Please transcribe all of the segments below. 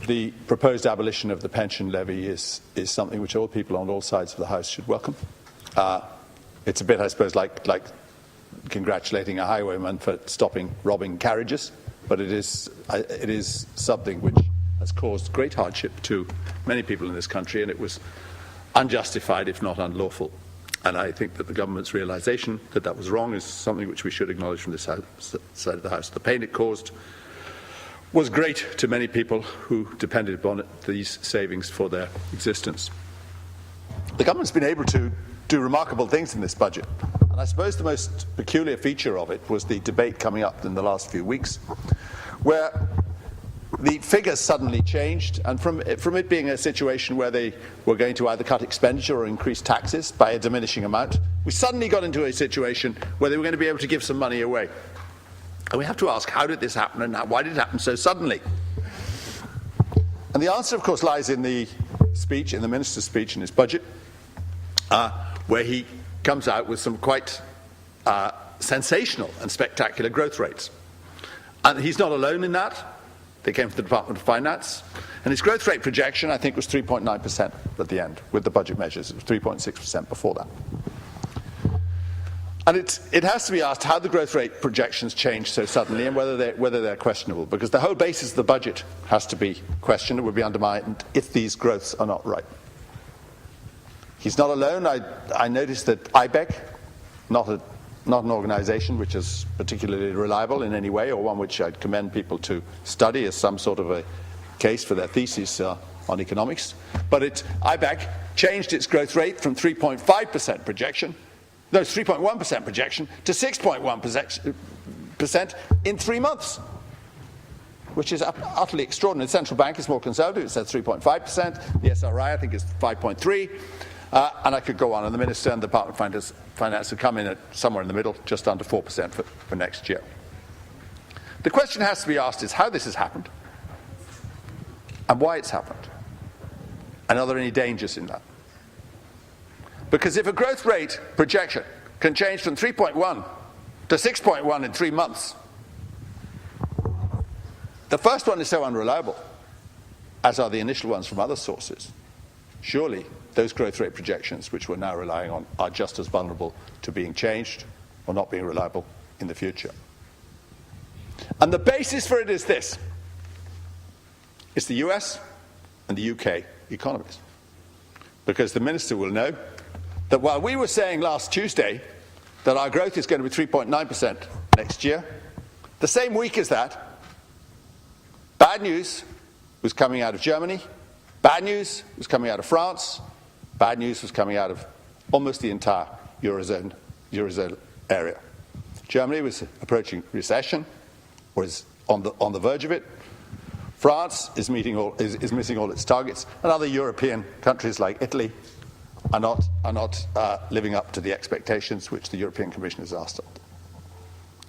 the proposed abolition of the pension levy is something which all people on all sides of the House should welcome. It's a bit, I suppose, like congratulating a highwayman for stopping robbing carriages, but it is something which has caused great hardship to many people in this country, and it was unjustified, if not unlawful. And I think that the government's realisation that that was wrong is something which we should acknowledge from this side of the House. The pain it caused was great to many people who depended upon these savings for their existence. The government's been able to do remarkable things in this budget. And I suppose the most peculiar feature of it was the debate coming up in the last few weeks, where the figures suddenly changed, and from it being a situation where they were going to either cut expenditure or increase taxes by a diminishing amount, we suddenly got into a situation where they were going to be able to give some money away. And we have to ask, how did this happen, and why did it happen so suddenly? And the answer, of course, lies in the speech, in the minister's speech in his budget, where he comes out with some quite sensational and spectacular growth rates. And he's not alone in that. They came from the Department of Finance. And his growth rate projection, I think, was 3.9% at the end, with the budget measures. It was 3.6% before that. And it has to be asked how the growth rate projections changed so suddenly and whether they're questionable, because the whole basis of the budget has to be questioned and will be undermined if these growths are not right. He's not alone. I noticed that IBEC, not an organisation which is particularly reliable in any way, or one which I'd commend people to study as some sort of a case for their thesis on economics, but IBEC changed its growth rate from 3.5% projection, no, 3.1% projection, to 6.1% in 3 months, which is utterly extraordinary. The central bank is more conservative. It says 3.5%. The SRI, I think, is 5.3%. And I could go on, and the Minister and the Department of Finance have come in at somewhere in the middle, just under 4% for next year. The question has to be asked is how this has happened, and why it's happened, and are there any dangers in that? Because if a growth rate projection can change from 3.1 to 6.1 in 3 months, the first one is so unreliable, as are the initial ones from other sources. Surely those growth rate projections, which we're now relying on, are just as vulnerable to being changed or not being reliable in the future. And the basis for it is this. It's the US and the UK economies. Because the Minister will know that while we were saying last Tuesday that our growth is going to be 3.9% next year, the same week as that, bad news was coming out of Germany, bad news was coming out of France, bad news was coming out of almost the entire Eurozone area. Germany was approaching recession, or is on the verge of it. France is missing all its targets, and other European countries like Italy are not living up to the expectations which the European Commission has asked of.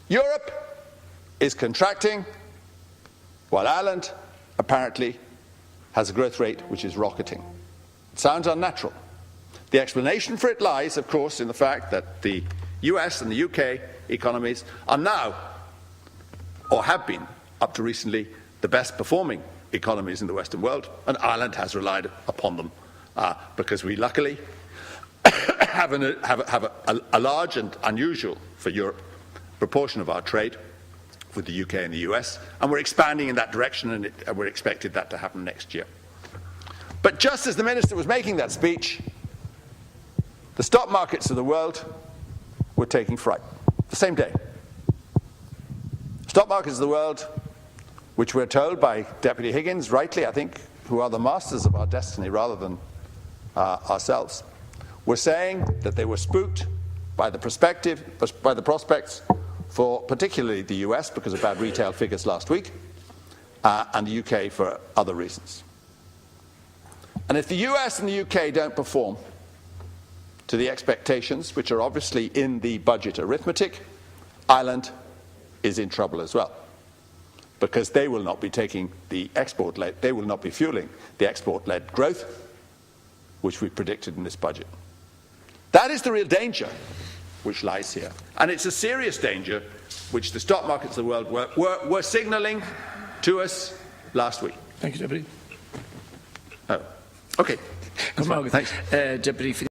Europe is contracting, while Ireland apparently has a growth rate which is rocketing. It sounds unnatural. The explanation for it lies, of course, in the fact that the US and the UK economies are now, or have been up to recently, the best performing economies in the Western world, and Ireland has relied upon them because we luckily have a large and unusual for Europe proportion of our trade with the UK and the US, and we're expanding in that direction, and we're expected that to happen next year. But just as the Minister was making that speech, the stock markets of the world were taking fright the same day. Stock markets of the world, which we're told by Deputy Higgins, rightly, I think, who are the masters of our destiny rather than ourselves, were saying that they were spooked by the prospects for particularly the US because of bad retail figures last week, and the UK for other reasons. And if the US and the UK don't perform to the expectations, which are obviously in the budget arithmetic, Ireland is in trouble as well, because they will not be taking the export-led, they will not be fueling the export-led growth which we predicted in this budget. That is the real danger which lies here. And it's a serious danger which the stock markets of the world were signalling to us last week. Thank you, Deputy. Oh, okay. That's Good fine. morning. Thanks. Deputy